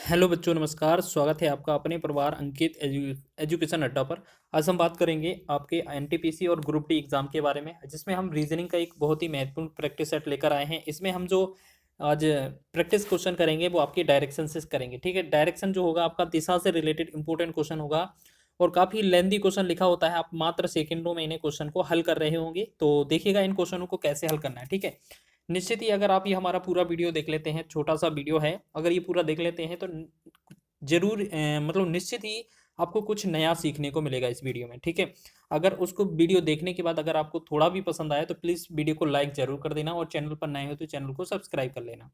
Hello बच्चों, नमस्कार। स्वागत है आपका अपने परिवार अंकित एजुकेशन अड्डा पर। आज हम बात करेंगे आपके एनटीपीसी और ग्रुप डी एग्जाम के बारे में, जिसमें हम रीजनिंग का एक बहुत ही महत्वपूर्ण प्रैक्टिस सेट लेकर आए हैं। इसमें हम जो आज प्रैक्टिस क्वेश्चन करेंगे वो आपकी डायरेक्शन से करेंगे। ठीक है, डायरेक्शन जो होगा आपका दिशा से रिलेटेड इंपॉर्टेंट क्वेश्चन होगा और काफ़ी लेंदी क्वेश्चन लिखा होता है। आप मात्र सेकेंडों में इन्हें क्वेश्चन को हल कर रहे होंगे, तो देखिएगा इन क्वेश्चनों को कैसे हल करना है। ठीक है, निश्चित ही अगर आप ये हमारा पूरा वीडियो देख लेते हैं, छोटा सा वीडियो है, अगर ये पूरा देख लेते हैं तो जरूर मतलब निश्चित ही आपको कुछ नया सीखने को मिलेगा इस वीडियो में। ठीक है, अगर उसको वीडियो देखने के बाद अगर आपको थोड़ा भी पसंद आया तो प्लीज़ वीडियो को लाइक जरूर कर देना और चैनल पर नए हो तो चैनल को सब्सक्राइब कर लेना।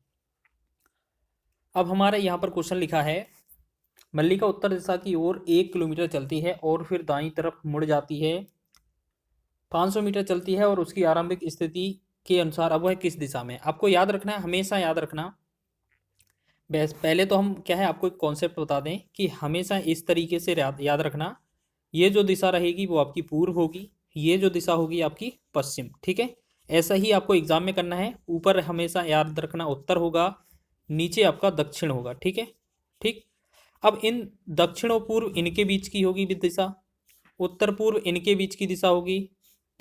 अब हमारे यहाँ पर क्वेश्चन लिखा है, मल्लिका उत्तर दिशा की ओर 1 किलोमीटर चलती है और फिर दाईं तरफ मुड़ जाती है। 500 मीटर चलती है और उसकी आरंभिक स्थिति के अनुसार अब वह किस दिशा में है? आपको याद रखना है, हमेशा याद रखना। बस पहले तो हम क्या है, आपको एक कॉन्सेप्ट बता दें कि हमेशा इस तरीके से याद रखना। ये जो दिशा रहेगी वो आपकी पूर्व होगी, ये जो दिशा होगी आपकी पश्चिम। ठीक है, ऐसा ही आपको एग्जाम में करना है। ऊपर हमेशा याद रखना उत्तर होगा, नीचे आपका दक्षिण होगा। ठीक है, ठीक। अब इन दक्षिण और पूर्व इनके बीच की होगी दिशा, उत्तर पूर्व इनके बीच की दिशा होगी,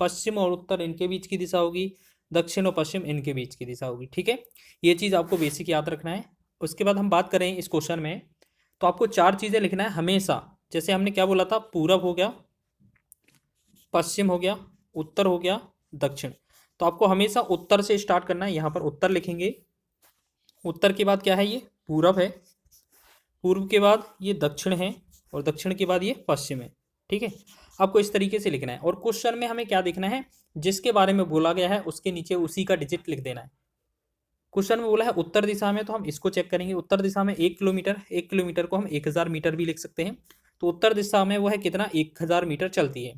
पश्चिम और उत्तर इनके बीच की दिशा होगी, दक्षिण और पश्चिम इनके बीच की दिशा होगी। ठीक है, ये चीज़ आपको बेसिक याद रखना है। उसके बाद हम बात करें इस क्वेश्चन में, तो आपको 4 चीज़ें लिखना है हमेशा। जैसे हमने क्या बोला था, पूरब हो गया, पश्चिम हो गया, उत्तर हो गया, दक्षिण। तो आपको हमेशा उत्तर से स्टार्ट करना है। यहाँ पर उत्तर लिखेंगे, उत्तर के बाद क्या है, ये पूरब है, पूर्व के बाद ये दक्षिण है और दक्षिण के बाद ये पश्चिम है। ठीक है, आपको इस तरीके से लिखना है। और क्वेश्चन में हमें क्या देखना है, जिसके बारे में बोला गया है उसके नीचे उसी का डिजिट लिख देना है। क्वेश्चन में बोला है उत्तर दिशा में, तो हम इसको चेक करेंगे। उत्तर दिशा में 1 किलोमीटर, 1 किलोमीटर को हम 1000 मीटर भी लिख सकते हैं। तो उत्तर दिशा में वो है कितना, 1000 मीटर चलती है।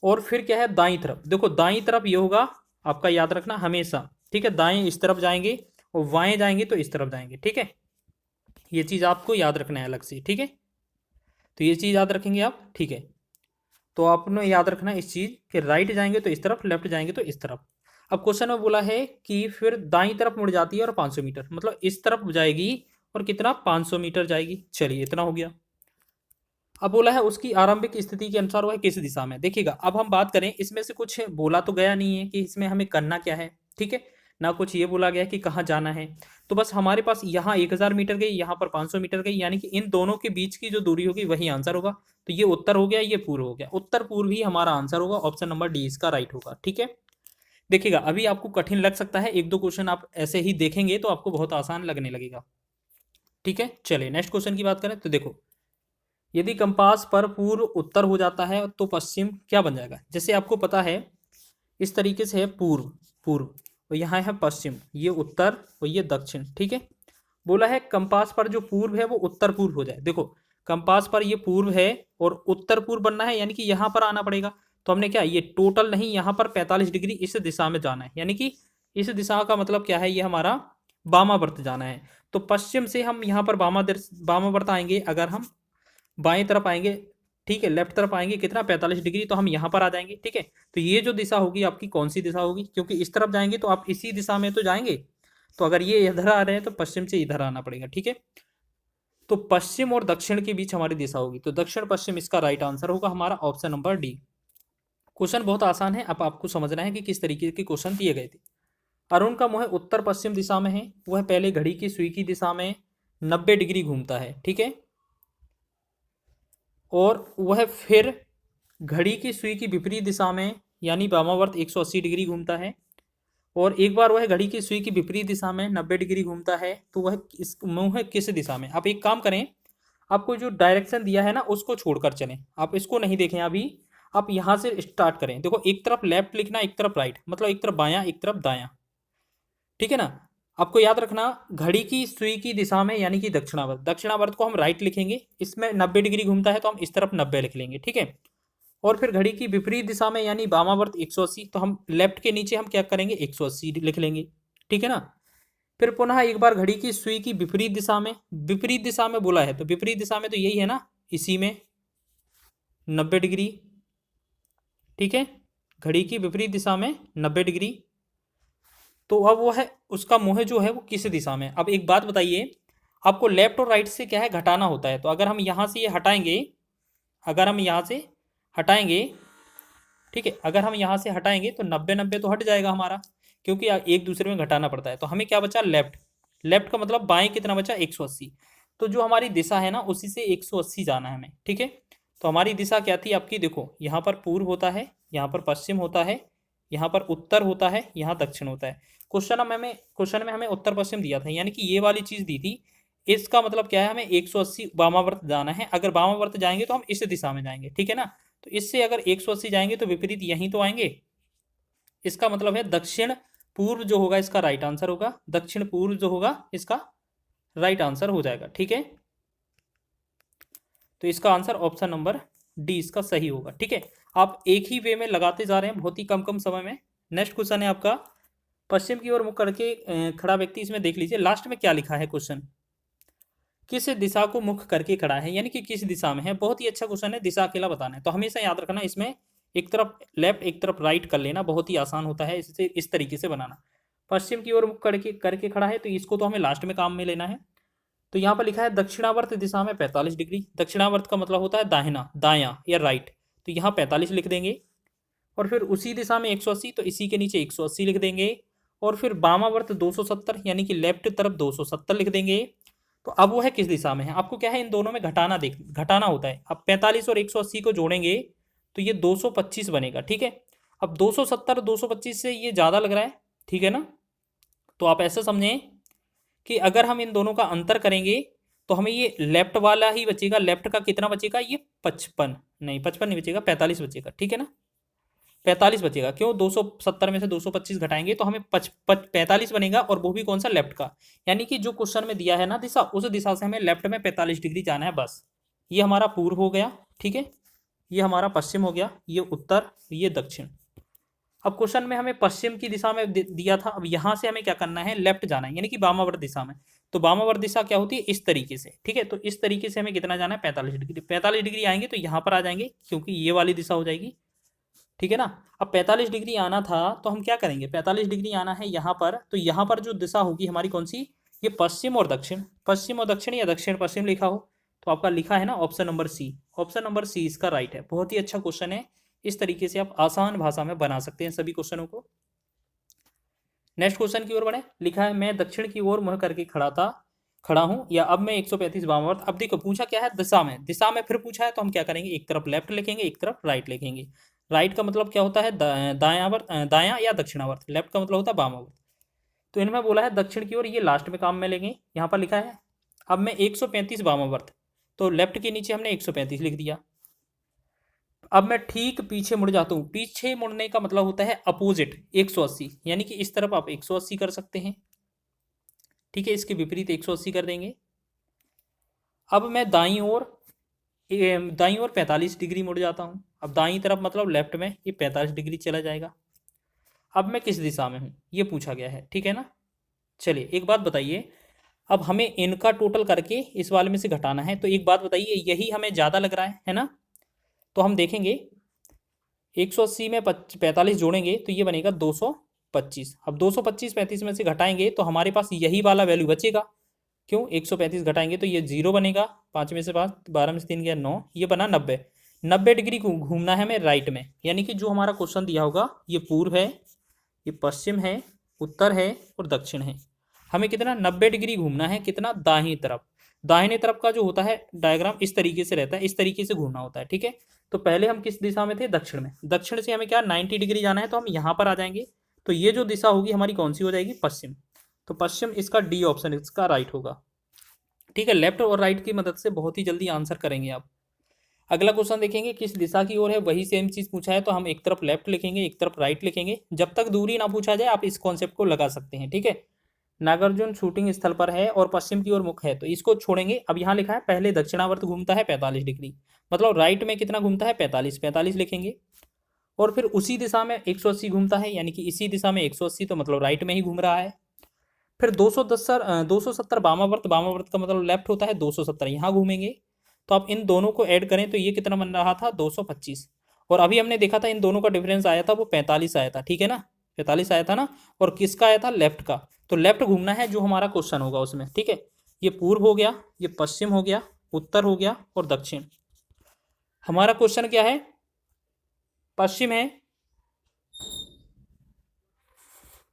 और फिर क्या है, दाईं तरफ, देखो दाईं तरफ ये होगा आपका, याद रखना हमेशा। ठीक है, दाएं इस तरफ जाएंगे और बाएं जाएंगे तो इस तरफ जाएंगे। ठीक है, ये चीज़ आपको याद रखना है अलग से। ठीक है, तो ये चीज़ याद रखेंगे आप। ठीक है, तो आपने याद रखना है इस चीज़ कि राइट जाएंगे तो इस तरफ, लेफ्ट जाएंगे तो इस तरफ। अब क्वेश्चन में बोला है कि फिर दाईं तरफ मुड़ जाती है और 500 मीटर, मतलब इस तरफ जाएगी और कितना, 500 मीटर जाएगी। चलिए इतना हो गया। अब बोला है उसकी आरंभिक स्थिति के अनुसार वह किस दिशा में। देखिएगा, अब हम बात करें, इसमें से कुछ बोला तो गया नहीं है कि इसमें हमें करना क्या है। ठीक है, ना कुछ ये बोला गया है कि कहाँ जाना है। तो बस हमारे पास यहाँ 1000 मीटर गई, यहाँ पर 500 मीटर गई, यानी कि इन दोनों के बीच की जो दूरी होगी वही आंसर होगा। तो ये उत्तर हो गया, ये पूर्व हो गया। उत्तर पूर्व ही हमारा आंसर होगा, ऑप्शन नंबर डी इसका राइट होगा। ठीक है, देखिएगा अभी आपको कठिन लग सकता है, एक दो क्वेश्चन आप ऐसे ही देखेंगे तो आपको बहुत आसान लगने लगेगा। ठीक है, चलिए नेक्स्ट क्वेश्चन की बात करें तो देखो, यदि कंपास पर पूर्व उत्तर हो जाता है तो पश्चिम क्या बन जाएगा। जैसे आपको पता है इस तरीके से है, पूर्व पूर्व और यहाँ है पश्चिम, ये उत्तर और ये दक्षिण। ठीक है, बोला है कंपास पर जो पूर्व है वो उत्तर पूर्व हो जाए। देखो कंपास पर ये पूर्व है और उत्तर पूर्व बनना है, यानी कि यहाँ पर आना पड़ेगा। तो हमने क्या, ये टोटल नहीं, यहाँ पर 45 डिग्री इस दिशा में जाना है, यानी कि इस दिशा का मतलब क्या है, ये हमारा वामावर्त जाना है। तो पश्चिम से हम यहाँ पर वामावर्त आएंगे, अगर हम बाएं तरफ आएंगे, ठीक है, लेफ्ट तरफ आएंगे कितना, 45 डिग्री, तो हम यहाँ पर आ जाएंगे। ठीक है, तो ये जो दिशा होगी आपकी कौन सी दिशा होगी, क्योंकि इस तरफ जाएंगे तो आप इसी दिशा में तो जाएंगे। तो अगर ये इधर आ रहे हैं तो पश्चिम से इधर आना पड़ेगा। ठीक है, तो पश्चिम और दक्षिण के बीच हमारी दिशा होगी, तो दक्षिण पश्चिम इसका राइट आंसर होगा हमारा, ऑप्शन नंबर डी। क्वेश्चन बहुत आसान है, अब आपको समझना है कि किस तरीके के क्वेश्चन दिए गए थे। अरुण का मुंह उत्तर पश्चिम दिशा में है, वह पहले घड़ी की सुई की दिशा में 90 डिग्री घूमता है। ठीक है, और वह फिर घड़ी की सुई की विपरीत दिशा में यानी वामावर्त 180 डिग्री घूमता है, और एक बार वह घड़ी की सुई की विपरीत दिशा में 90 डिग्री घूमता है। तो वह इस मुंह किस दिशा में। आप एक काम करें, आपको जो डायरेक्शन दिया है ना उसको छोड़कर चलें, आप इसको नहीं देखें अभी, आप यहाँ से स्टार्ट करें। देखो एक तरफ लेफ्ट लिखना, एक तरफ राइट, मतलब एक तरफ बायां एक तरफ दायां। ठीक है ना, आपको याद रखना घड़ी की सुई की दिशा में यानी कि दक्षिणावर्त, दक्षिणावर्त को हम राइट लिखेंगे, इसमें 90 डिग्री घूमता है तो हम इस तरफ 90 लिख लेंगे। ठीक है, और फिर घड़ी की विपरीत दिशा में यानी वामावर्त 180, तो हम लेफ्ट के नीचे हम क्या करेंगे, 180 लिख लेंगे। ठीक है ना, फिर पुनः एक बार घड़ी की सुई की विपरीत दिशा में, विपरीत दिशा में बोला है तो विपरीत दिशा में तो यही है ना, इसी में 90 डिग्री। ठीक है, घड़ी की विपरीत दिशा में 90 डिग्री। तो अब वो है उसका मुंह जो है वो किस दिशा में। अब एक बात बताइए, आपको लेफ्ट और राइट से क्या है घटाना होता है। तो अगर हम यहाँ से ये हटाएंगे, अगर हम यहाँ से हटाएंगे, ठीक है, अगर हम यहाँ से हटाएंगे तो 90-90 तो हट जाएगा हमारा, क्योंकि एक दूसरे में घटाना पड़ता है। तो हमें क्या बचा, लेफ्ट। लेफ्ट का मतलब बाएं कितना बचा, 180। तो जो हमारी दिशा है ना उसी से 180 जाना है हमें, ठीक है। तो हमारी दिशा क्या थी आपकी, देखो यहाँ पर पूर्व होता है, यहाँ पर पश्चिम होता है, यहाँ पर उत्तर होता है, यहाँ दक्षिण होता है। क्वेश्चन में हमें उत्तर पश्चिम दिया था, यानी कि ये वाली चीज दी थी। इसका मतलब क्या है, हमें 180 वामावर्त जाना है। अगर वामावर्त जाएंगे तो हम इस दिशा में जाएंगे, ठीक है ना। तो इससे अगर 180 जाएंगे तो विपरीत यहीं तो आएंगे। इसका मतलब है दक्षिण पूर्व जो होगा इसका राइट आंसर होगा, दक्षिण पूर्व जो होगा इसका राइट आंसर हो जाएगा, ठीक है। तो इसका आंसर ऑप्शन नंबर डी इसका सही होगा, ठीक है। आप एक ही वे में लगाते जा रहे हैं बहुत ही कम कम समय में। नेक्स्ट क्वेश्चन है आपका, पश्चिम की ओर मुख करके खड़ा व्यक्ति, इसमें देख लीजिए लास्ट में क्या लिखा है क्वेश्चन, किस दिशा को मुख करके खड़ा है, यानी कि किस दिशा में है। बहुत ही अच्छा क्वेश्चन है, दिशा अकेला बताना है। तो हमेशा याद रखना इसमें एक तरफ लेफ्ट एक तरफ राइट कर लेना, बहुत ही आसान होता है इससे, इस तरीके से बनाना। पश्चिम की ओर मुख करके करके खड़ा है, तो इसको तो हमें लास्ट में काम में लेना है। तो यहाँ पर लिखा है दक्षिणावर्त दिशा में 45 डिग्री। दक्षिणावर्त का मतलब होता है दाहिना, दायां या राइट। तो यहाँ 45 लिख देंगे, और फिर उसी दिशा में 180, तो इसी के नीचे 180 लिख देंगे। और फिर वामावर्त 270, यानी कि लेफ्ट तरफ 270 लिख देंगे। तो अब वो है किस दिशा में है, आपको क्या है इन दोनों में घटाना होता है। अब 45 और 180 को जोड़ेंगे तो ये 225 बनेगा, ठीक है। अब 270 225 से ये ज़्यादा लग रहा है, ठीक है ना। तो आप ऐसा समझें कि अगर हम इन दोनों का अंतर करेंगे तो हमें ये लेफ्ट वाला ही बचेगा। लेफ्ट का कितना बचेगा, ये 55 नहीं, 55 नहीं बचेगा, 45 बचेगा, ठीक है ना। 45 बचेगा, क्यों, 270 में से 225 घटाएंगे तो हमें 45 बनेगा, और वो भी कौन सा, लेफ्ट का। यानी कि जो क्वेश्चन में दिया है ना दिशा, उस दिशा से हमें लेफ्ट में 45 डिग्री जाना है बस। ये हमारा पूर्व हो गया, ठीक है, ये हमारा पश्चिम हो गया, ये उत्तर, ये दक्षिण। अब क्वेश्चन में हमें पश्चिम की दिशा में दिया था, अब यहाँ से हमें क्या करना है, लेफ्ट जाना है, यानी कि वामावर्त दिशा में। तो वामावर्त दिशा क्या होती है, इस तरीके से, ठीक है। तो इस तरीके से हमें कितना जाना है, 45 डिग्री। 45 डिग्री आएंगे तो यहाँ पर आ जाएंगे, क्योंकि ये वाली दिशा हो जाएगी, ठीक है ना। अब 45 डिग्री आना था तो हम क्या करेंगे, 45 डिग्री आना है यहाँ पर, तो यहाँ पर जो दिशा होगी हमारी कौन सी, ये पश्चिम और दक्षिण, पश्चिम और दक्षिण या दक्षिण पश्चिम लिखा हो तो आपका लिखा है ना option number C. Option number C इसका राइट है। बहुत ही अच्छा क्वेश्चन है, इस तरीके से आप आसान भाषा में बना सकते हैं सभी क्वेश्चनों को। नेक्स्ट क्वेश्चन की ओर बढ़े, लिखा है मैं दक्षिण की ओर मुंह करके खड़ा हूं, या अब मैं 135 वामावर्त। अब देखो पूछा क्या है, दिशा में फिर पूछा है, तो हम क्या करेंगे, एक तरफ लेफ्ट लिखेंगे, एक तरफ राइट लिखेंगे। राइट का मतलब क्या होता है, दायां या दक्षिणावर्त। लेफ्ट का मतलब होता है वामावर्त। तो इनमें बोला है दक्षिण की ओर, ये लास्ट में काम में लेंगे। यहाँ पर लिखा है अब मैं 135 वामावर्त, तो लेफ्ट के नीचे हमने 135 लिख दिया। अब मैं ठीक पीछे मुड़ जाता हूँ। पीछे मुड़ने का मतलब होता है अपोजिट 180, यानी कि इस तरफ आप 180 कर सकते हैं, ठीक है, इसके विपरीत 180 कर देंगे। अब मैं दाईं ओर 45 डिग्री मुड़ जाता हूँ। अब दाईं तरफ मतलब लेफ्ट में ये 45 डिग्री चला जाएगा। अब मैं किस दिशा में हूँ ये पूछा गया है, ठीक है ना। चलिए एक बात बताइए, अब हमें इनका टोटल करके इस वाले में से घटाना है। तो एक बात बताइए, यही हमें ज़्यादा लग रहा है ना। तो हम देखेंगे 180 में 45 जोड़ेंगे तो ये बनेगा 225। अब 225 35 में से घटाएंगे तो हमारे पास यही वाला वैल्यू बचेगा। क्यों, 135 घटाएंगे तो ये 0 बनेगा, 5 में से 5, 12 में से 3 गया 9, ये बना 90। 90 डिग्री घूमना है हमें राइट में, यानी कि जो हमारा क्वेश्चन दिया होगा ये पूर्व है, ये पश्चिम है, उत्तर है और दक्षिण है। हमें कितना 90 डिग्री घूमना है, कितना, दाहिनी तरफ। दाहिने तरफ का जो होता है डायग्राम इस तरीके से रहता है, इस तरीके से घूमना होता है, ठीक है। तो पहले हम किस दिशा में थे, दक्षिण में। दक्षिण से हमें क्या 90 डिग्री जाना है, तो हम यहाँ पर आ जाएंगे। तो ये जो दिशा होगी हमारी कौन सी हो जाएगी, पश्चिम। तो पश्चिम इसका डी ऑप्शन इसका राइट होगा, ठीक है। लेफ्ट और राइट की मदद से बहुत ही जल्दी आंसर करेंगे आप। अगला क्वेश्चन देखेंगे, किस दिशा की ओर है, वही सेम चीज पूछा है, तो हम एक तरफ लेफ्ट लिखेंगे, एक तरफ राइट लिखेंगे। जब तक दूरी ना पूछा जाए आप इस कॉन्सेप्ट को लगा सकते हैं, ठीक है। नागार्जुन शूटिंग स्थल पर है और पश्चिम की ओर मुख है, तो इसको छोड़ेंगे। अब यहाँ लिखा है पहले दक्षिणावर्त घूमता है 45 डिग्री, मतलब राइट में कितना घूमता है, 45 लिखेंगे। और फिर उसी दिशा में 180 घूमता है, यानी कि इसी दिशा में 180, तो मतलब राइट में ही घूम रहा है। फिर 270 वामावर्त का मतलब लेफ्ट होता है, 270 यहाँ घूमेंगे। तो आप इन दोनों को ऐड करें तो ये कितना बन रहा था, 225। और अभी हमने देखा था इन दोनों का डिफरेंस आया था, वो 45 आया था, ठीक है ना, 45 आया था ना। और किसका आया था, लेफ्ट का। तो लेफ्ट घूमना है जो हमारा क्वेश्चन होगा उसमें, ठीक है। ये पूर्व हो गया, ये पश्चिम हो गया, उत्तर हो गया और दक्षिण। हमारा क्वेश्चन क्या है, पश्चिम है,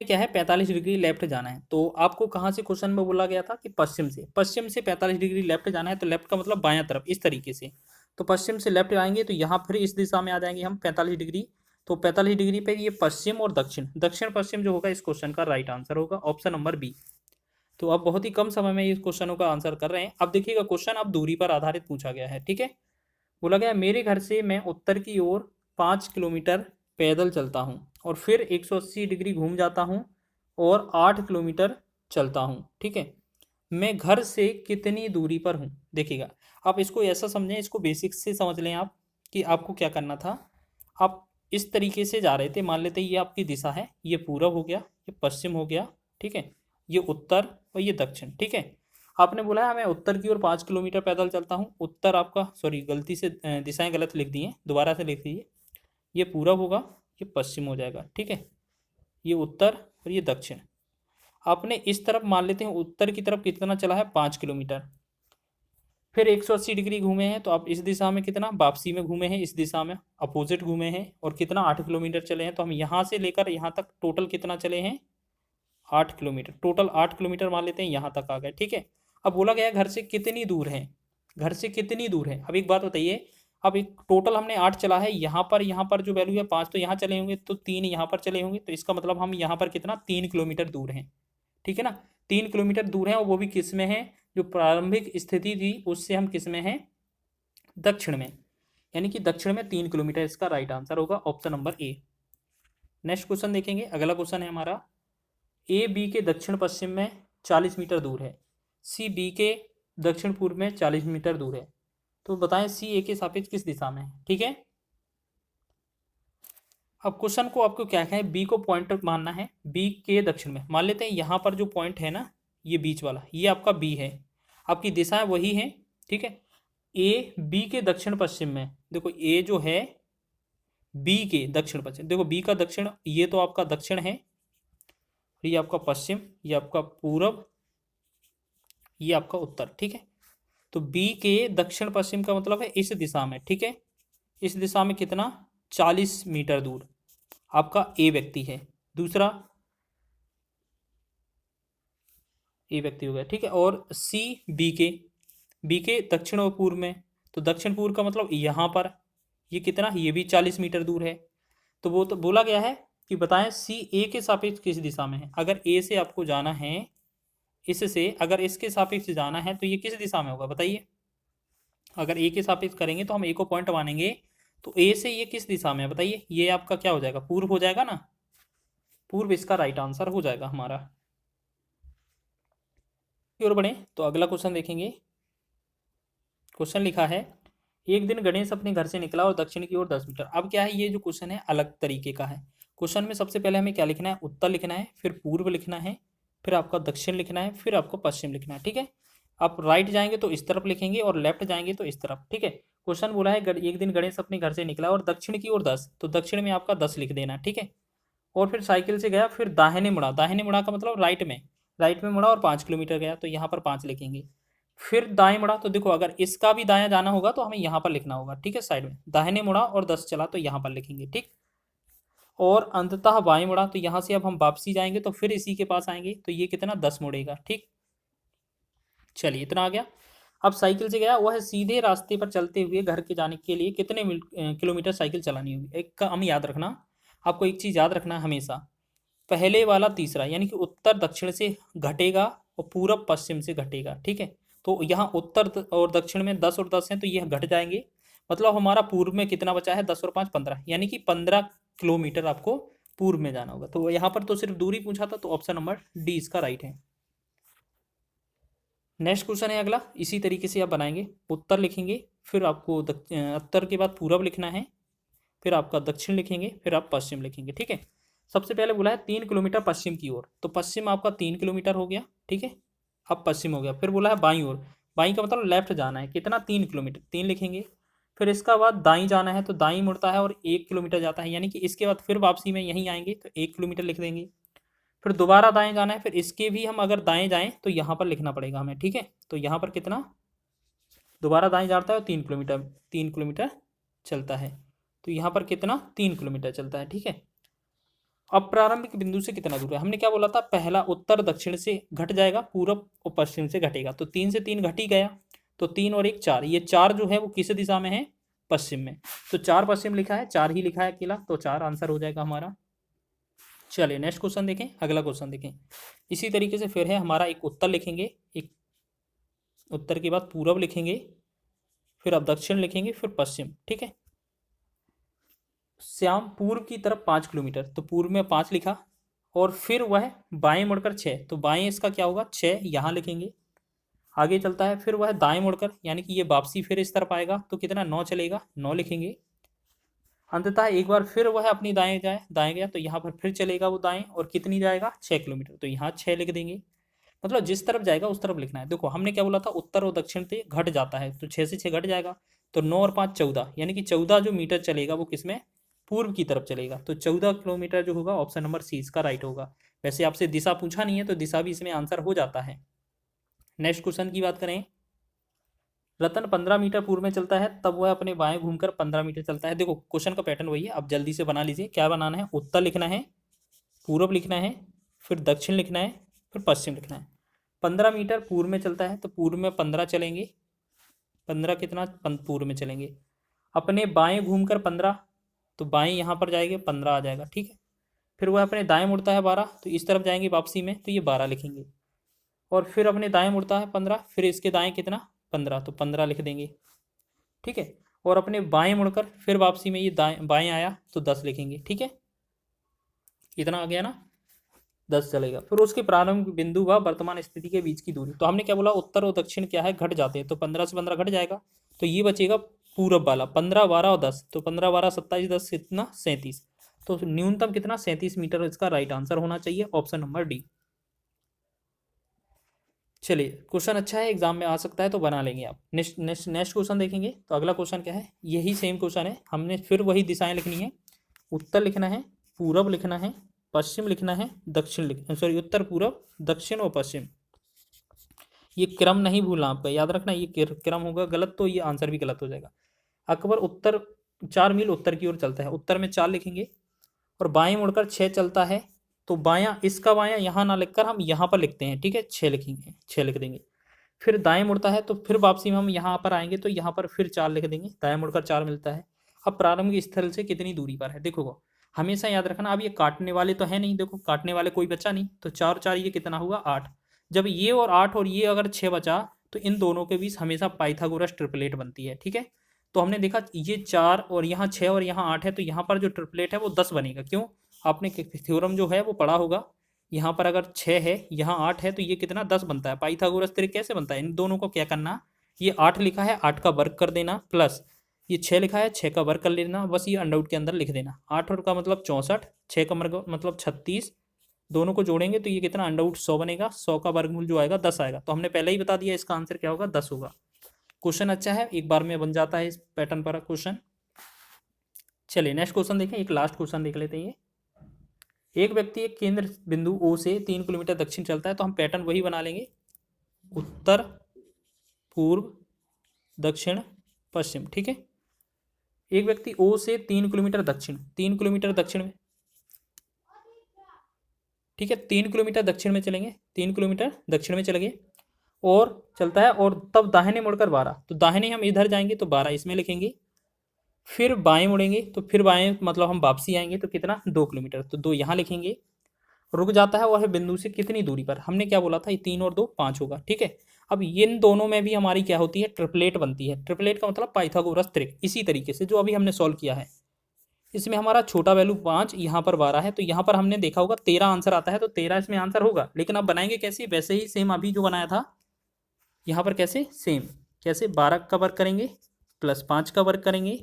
क्या है 45 डिग्री लेफ्ट जाना है। तो आपको कहाँ से क्वेश्चन में बोला गया था कि पश्चिम से 45 डिग्री लेफ्ट जाना है। तो लेफ्ट का मतलब बायां तरफ, इस तरीके से। तो पश्चिम से लेफ्ट आएंगे तो यहाँ फिर इस दिशा में आ जाएंगे हम 45 डिग्री। तो 45 डिग्री पे ये पश्चिम और दक्षिण, दक्षिण पश्चिम जो होगा इस क्वेश्चन का राइट आंसर होगा ऑप्शन नंबर बी। तो अब बहुत ही कम समय में इस क्वेश्चनों का आंसर कर रहे हैं। अब देखिएगा क्वेश्चन अब दूरी पर आधारित पूछा गया है, ठीक है। बोला गया मेरे घर से मैं उत्तर की ओर 5 किलोमीटर पैदल चलता हूँ और फिर 180 डिग्री घूम जाता हूँ और 8 किलोमीटर चलता हूँ, ठीक है। मैं घर से कितनी दूरी पर हूँ। देखिएगा आप इसको ऐसा समझें, इसको बेसिक्स से समझ लें आप कि आपको क्या करना था। आप इस तरीके से जा रहे थे, मान लेते ये आपकी दिशा है, ये पूरब हो गया, ये पश्चिम हो गया, ठीक है, ये उत्तर और ये दक्षिण, ठीक है। आपने बोला है मैं उत्तर की ओर 5 किलोमीटर पैदल चलता हूँ। उत्तर आपका, सॉरी गलती से दिशाएं गलत लिख दी हैं, दोबारा से लिख दीजिए। ये पूरब होगा, ये पश्चिम हो जाएगा, ठीक है, ये उत्तर और ये दक्षिण। आपने इस तरफ मान लेते हैं उत्तर की तरफ कितना चला है 5 किलोमीटर, फिर 180 डिग्री घूमे हैं। तो आप इस दिशा में कितना वापसी में घूमे हैं, इस दिशा में अपोजिट घूमे हैं और कितना 8 किलोमीटर चले हैं। तो हम यहाँ से लेकर यहाँ तक टोटल कितना चले हैं 8 किलोमीटर, टोटल 8 किलोमीटर मान लेते हैं, यहाँ तक आ गए, ठीक है। अब बोला गया घर से कितनी दूर है, घर से कितनी दूर है। अब एक बात बताइए, अब एक टोटल हमने 8 चला है, यहाँ पर जो वैल्यू है 5 तो यहाँ चले होंगे, तो 3 यहाँ पर चले होंगे। तो इसका मतलब हम यहाँ पर कितना 3 किलोमीटर दूर हैं, ठीक है ना। 3 किलोमीटर दूर है और वो भी किस में है, जो प्रारंभिक स्थिति थी उससे हम किस में हैं, दक्षिण में, यानी कि दक्षिण में 3 किलोमीटर। इसका राइट आंसर होगा option number A. Next question देखेंगे, अगला क्वेश्चन है हमारा, ए बी के दक्षिण पश्चिम में 40 मीटर दूर है, सी बी के दक्षिण पूर्व में 40 मीटर दूर है। तो बताएं सी ए के सापेक्ष किस दिशा में है, ठीक है। अब क्वेश्चन को आपको क्या है, बी को पॉइंट मानना है, बी के दक्षिण में मान लेते हैं। यहाँ पर जो पॉइंट है ना, ये बीच वाला, ये आपका बी है, आपकी दिशाएं वही हैं, ठीक है। ए बी के दक्षिण पश्चिम में, देखो ए जो है बी के दक्षिण पश्चिम, देखो बी का दक्षिण, ये तो आपका दक्षिण है, ये आपका पश्चिम, ये आपका पूरब, ये आपका उत्तर, ठीक है। तो बी के दक्षिण पश्चिम का मतलब है इस दिशा में, ठीक है। इस दिशा में कितना 40 मीटर दूर आपका ए व्यक्ति है, दूसरा ए व्यक्ति हो गया, ठीक है। और सी बी के दक्षिण और पूर्व में, तो दक्षिण पूर्व का मतलब यहाँ पर, ये कितना, ये भी 40 मीटर दूर है। तो वो तो बोला गया है कि बताएं सी ए के सापेक्ष किस दिशा में है। अगर ए से आपको जाना है, इससे अगर इसके सापेक्ष जाना है तो ये किस दिशा में होगा बताइए। अगर ए के सापेक्ष करेंगे तो हम ए को पॉइंट मानेंगे, तो ए से ये किस दिशा में है बताइए। ये आपका क्या हो जाएगा, पूर्व हो जाएगा ना, पूर्व इसका राइट आंसर हो जाएगा हमारा। की ओर बढ़े तो अगला क्वेश्चन देखेंगे। क्वेश्चन लिखा है, एक दिन गणेश अपने घर से निकला और दक्षिण की ओर 10 मीटर। अब क्या है, ये जो क्वेश्चन है अलग तरीके का है। क्वेश्चन में सबसे पहले हमें क्या लिखना है, उत्तर लिखना है, फिर पूर्व लिखना है, फिर आपका दक्षिण लिखना है, फिर आपको पश्चिम लिखना है, ठीक है। आप राइट जाएंगे तो इस तरफ लिखेंगे और लेफ्ट जाएंगे तो इस तरफ, ठीक है। क्वेश्चन बोला है एक दिन गणेश अपने घर से निकला और दक्षिण की ओर 10, तो दक्षिण में आपका 10 लिख देना, ठीक है। और फिर साइकिल से गया, फिर दाहिने मुड़ा, दाहिने मुड़ा का मतलब राइट में मुड़ा और 5 किलोमीटर गया, तो यहाँ पर 5 लिखेंगे। फिर दाएं मुड़ा, तो देखो अगर इसका भी दाएं जाना होगा तो हमें यहाँ पर लिखना होगा, ठीक है, साइड में। दाहिने मुड़ा और 10 चला तो यहाँ पर लिखेंगे, ठीक। और अंततः बाएं मुड़ा, तो यहाँ से अब हम वापसी जाएंगे तो फिर इसी के पास आएंगे, तो ये कितना 10 मुड़ेगा, ठीक। चलिए इतना आ गया। अब साइकिल से गया, वह सीधे रास्ते पर चलते हुए घर के जाने के लिए कितने किलोमीटर साइकिल चलानी होगी। एक का हम याद रखना, आपको एक चीज़ याद रखना हमेशा, पहले वाला तीसरा, यानी कि उत्तर दक्षिण से घटेगा और पूरब पश्चिम से घटेगा, ठीक है। तो यहाँ उत्तर और दक्षिण में 10 और 10 हैं तो ये घट जाएंगे, मतलब हमारा पूर्व में कितना बचा है 10 और 5 15, यानी कि 15 किलोमीटर आपको पूर्व में जाना होगा। तो यहाँ पर तो सिर्फ दूरी पूछा था, तो ऑप्शन नंबर डी इसका राइट है। नेक्स्ट क्वेश्चन है अगला, इसी तरीके से आप बनाएंगे, उत्तर लिखेंगे, फिर आपको उत्तर के बाद पूरब लिखना है, फिर आपका दक्षिण लिखेंगे, फिर आप पश्चिम लिखेंगे, ठीक है। सबसे पहले बोला है 3 किलोमीटर पश्चिम की ओर, तो पश्चिम आपका 3 किलोमीटर हो गया, ठीक है। अब पश्चिम हो गया, फिर बोला है बाईं ओर, बाईं का मतलब लेफ्ट जाना है, कितना 3 किलोमीटर, 3 लिखेंगे। फिर इसका बाद दाईं जाना है, तो दाईं मुड़ता है और 1 किलोमीटर जाता है, यानी कि इसके बाद फिर वापसी में यहीं आएंगे तो 1 किलोमीटर लिख देंगे। फिर दोबारा दाएं जाना है, फिर इसके भी हम अगर दाएं जाएं तो यहाँ पर लिखना पड़ेगा हमें, ठीक है। तो यहाँ पर कितना दोबारा दाएं जाता है, 3 किलोमीटर, 3 किलोमीटर चलता है। तो यहाँ पर कितना 3 किलोमीटर चलता है, ठीक है। अब प्रारंभिक बिंदु से कितना दूर है, हमने क्या बोला था, पहला उत्तर दक्षिण से घट जाएगा, पूरब और पश्चिम से घटेगा। तो 3 से 3 घट ही गया, तो 3 और 1 4, ये 4 जो है वो किस दिशा में है, पश्चिम में। तो 4 पश्चिम लिखा है, 4 ही लिखा है अकेला, तो 4 आंसर हो जाएगा हमारा। चलिए नेक्स्ट क्वेश्चन देखें, अगला क्वेश्चन देखें। इसी तरीके से फिर है हमारा, एक उत्तर लिखेंगे, एक उत्तर के बाद पूरब लिखेंगे, फिर अब दक्षिण लिखेंगे, फिर पश्चिम, ठीक है। श्याम पूर्व की तरफ 5 किलोमीटर, तो पूर्व में 5 लिखा, और फिर वह बाएं मुड़कर 6, तो बाएं इसका क्या होगा 6, यहाँ लिखेंगे। आगे चलता है, फिर वह दाएं मुड़कर, यानी कि ये वापसी फिर इस तरफ आएगा, तो कितना 9 चलेगा, 9 लिखेंगे। अंततः एक बार फिर वह अपनी दाएं गया, तो यहाँ पर फिर चलेगा वो दाएं, और कितनी जाएगा 6 किलोमीटर, तो यहाँ 6 लिख देंगे। मतलब जिस तरफ जाएगा उस तरफ लिखना है। देखो हमने क्या बोला था, उत्तर और दक्षिण से घट जाता है, तो 6 से 6 घट जाएगा, तो 9 और 5 14, यानी कि 14 जो मीटर चलेगा वो किसमें, पूर्व की तरफ चलेगा। तो 14 किलोमीटर जो होगा, ऑप्शन नंबर सी इसका राइट होगा। वैसे आपसे दिशा पूछा नहीं है, तो दिशा भी इसमें आंसर हो जाता है। नेक्स्ट क्वेश्चन की बात करें, रतन 15 मीटर पूर्व में चलता है, तब वह अपने बाएं घूमकर 15 मीटर चलता है। देखो क्वेश्चन का पैटर्न वही है, अब जल्दी से बना लीजिए। क्या बनाना है, उत्तर लिखना है, पूर्व लिखना है, फिर दक्षिण लिखना है, फिर पश्चिम लिखना है। 15 मीटर पूर्व में चलता है, तो पूर्व में 15 चलेंगे, 15 कितना पूर्व में चलेंगे। अपने बाएं घूमकर 15, तो बाएं यहाँ पर जाएंगे, 15 आ जाएगा, ठीक है। फिर वह अपने दाएं मुड़ता है 12, तो इस तरफ जाएंगे वापसी में, तो ये 12 लिखेंगे। और फिर अपने दाएं मुड़ता है 15, फिर इसके दाएं कितना 15, तो 15 लिख देंगे, ठीक है। और अपने बाएं मुड़कर फिर वापसी में ये दाएं बाएं आया, तो 10 लिखेंगे, ठीक है। इतना आ गया ना, 10 चलेगा। फिर उसके प्रारंभ बिंदु व वर्तमान स्थिति के बीच की दूरी, तो हमने क्या बोला, उत्तर और दक्षिण क्या है, घट जाते हैं, तो 15 से 15 घट जाएगा, तो ये बचेगा पूरब वाला, 15 12 और 10, तो 15 12 27 10 कितना 37, तो न्यूनतम कितना 37 मीटर इसका राइट आंसर होना चाहिए, ऑप्शन नंबर डी। चलिए क्वेश्चन अच्छा है, एग्जाम में आ सकता है, तो बना लेंगे आप। नेक्स्ट क्वेश्चन देखेंगे, तो अगला क्वेश्चन क्या है, यही सेम क्वेश्चन है, हमने फिर वही दिशाएं लिखनी है, उत्तर लिखना है, पूरब लिखना है, पश्चिम लिखना है, दक्षिण सॉरी उत्तर पूरब दक्षिण और पश्चिम। ये क्रम नहीं भूलना आपका, याद रखना, ये क्रम होगा गलत तो ये आंसर भी गलत हो जाएगा। अकबर उत्तर 4 मील उत्तर की ओर चलता है, उत्तर में 4 लिखेंगे, और बाएं मुड़कर 6 चलता है, तो बायां इसका बायां यहाँ ना लिखकर हम यहाँ पर लिखते हैं, ठीक है, 6 लिखेंगे, 6 लिख देंगे। फिर दाएं मुड़ता है, तो फिर वापसी में हम यहाँ पर आएंगे, तो यहाँ पर फिर 4 लिख देंगे, दाएं मुड़कर 4 मिलता है। अब प्रारंभिक स्थल से कितनी दूरी पर है, देखो हमेशा याद रखना, अब ये काटने वाले तो है नहीं, देखो काटने वाले कोई बचा नहीं, तो 4 4 ये कितना हुआ 8। जब ये और 8 और ये अगर 6 बचा, तो इन दोनों के बीच हमेशा पाइथागोरस ट्रिपलेट बनती है, ठीक है। तो हमने देखा ये 4 और यहाँ 6 और यहाँ 8 है, तो यहाँ पर जो ट्रिपलेट है वो 10 बनेगा। क्यों, आपने थ्योरम जो है वो पढ़ा होगा, यहाँ पर अगर 6 है, यहाँ 8 है, तो ये कितना 10 बनता है। पाइथागोरस ट्रिक कैसे बनता है, इन दोनों को क्या करना, ये 8 लिखा है 8 का वर्ग कर देना, प्लस ये 6 लिखा है 6 का वर्ग कर लेना, बस ये अंडरवुड के अंदर लिख देना। 8 और का मतलब 64, 6 का मतलब 36, दोनों को जोड़ेंगे तो ये कितना अंडरवुड 100 बनेगा, 100 का वर्गमूल जो आएगा 10 आएगा। तो हमने पहले ही बता दिया इसका आंसर क्या होगा, 10 होगा। क्वेश्चन अच्छा है, एक बार में बन जाता है इस पैटर्न पर क्वेश्चन। चलिए नेक्स्ट क्वेश्चन देखें, एक लास्ट क्वेश्चन देख लेते हैं। एक व्यक्ति एक केंद्र बिंदु ओ से 3 किलोमीटर दक्षिण चलता है, तो हम पैटर्न वही बना लेंगे, उत्तर पूर्व दक्षिण पश्चिम, ठीक है। एक व्यक्ति ओ से 3 किलोमीटर दक्षिण, 3 किलोमीटर दक्षिण में, ठीक है, 3 किलोमीटर दक्षिण में चलेंगे, 3 किलोमीटर दक्षिण में चलेंगे और चलता है, और तब दाहिने मुड़कर 12, तो दाहिने हम इधर जाएंगे तो 12 इसमें लिखेंगे। फिर बाएं मुड़ेंगे, तो फिर बाएं मतलब हम वापसी आएंगे, तो कितना 2 किलोमीटर, तो 2 यहाँ लिखेंगे। रुक जाता है वह बिंदु से कितनी दूरी पर, हमने क्या बोला था, ये 3 और 2 5 होगा, ठीक है। अब इन दोनों में भी हमारी क्या होती है, ट्रिपलेट बनती है। ट्रिपलेट का मतलब पाइथागोरस त्रिक, इसी तरीके से जो अभी हमने सॉल्व किया है। इसमें हमारा छोटा वैल्यू 5, यहाँ पर 12 है, तो यहाँ पर हमने देखा होगा 13 आंसर आता है, तो 13 इसमें आंसर होगा। लेकिन अब बनाएंगे कैसे, वैसे ही सेम अभी जो बनाया था यहाँ पर, कैसे सेम, कैसे 12 का वर्ग करेंगे प्लस 5 का वर्ग करेंगे,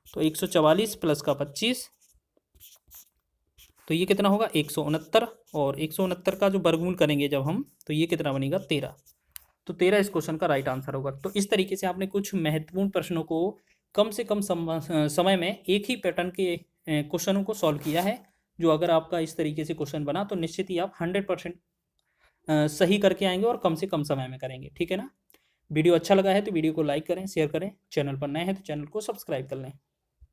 तो 144 प्लस का 25, तो ये कितना होगा 169, और 169 का जो वर्गमूल करेंगे जब हम, तो ये कितना बनेगा 13, तो 13 इस क्वेश्चन का राइट आंसर होगा। तो इस तरीके से आपने कुछ महत्वपूर्ण प्रश्नों को कम से कम समय में एक ही पैटर्न के क्वेश्चनों को सॉल्व किया है। जो अगर आपका इस तरीके से क्वेश्चन बना तो निश्चित ही आप 100% सही करके आएंगे और कम से कम समय में करेंगे। ठीक है ना। वीडियो अच्छा लगा है तो वीडियो को लाइक करें, शेयर करें, चैनल पर नए हैं तो चैनल को सब्सक्राइब कर लें।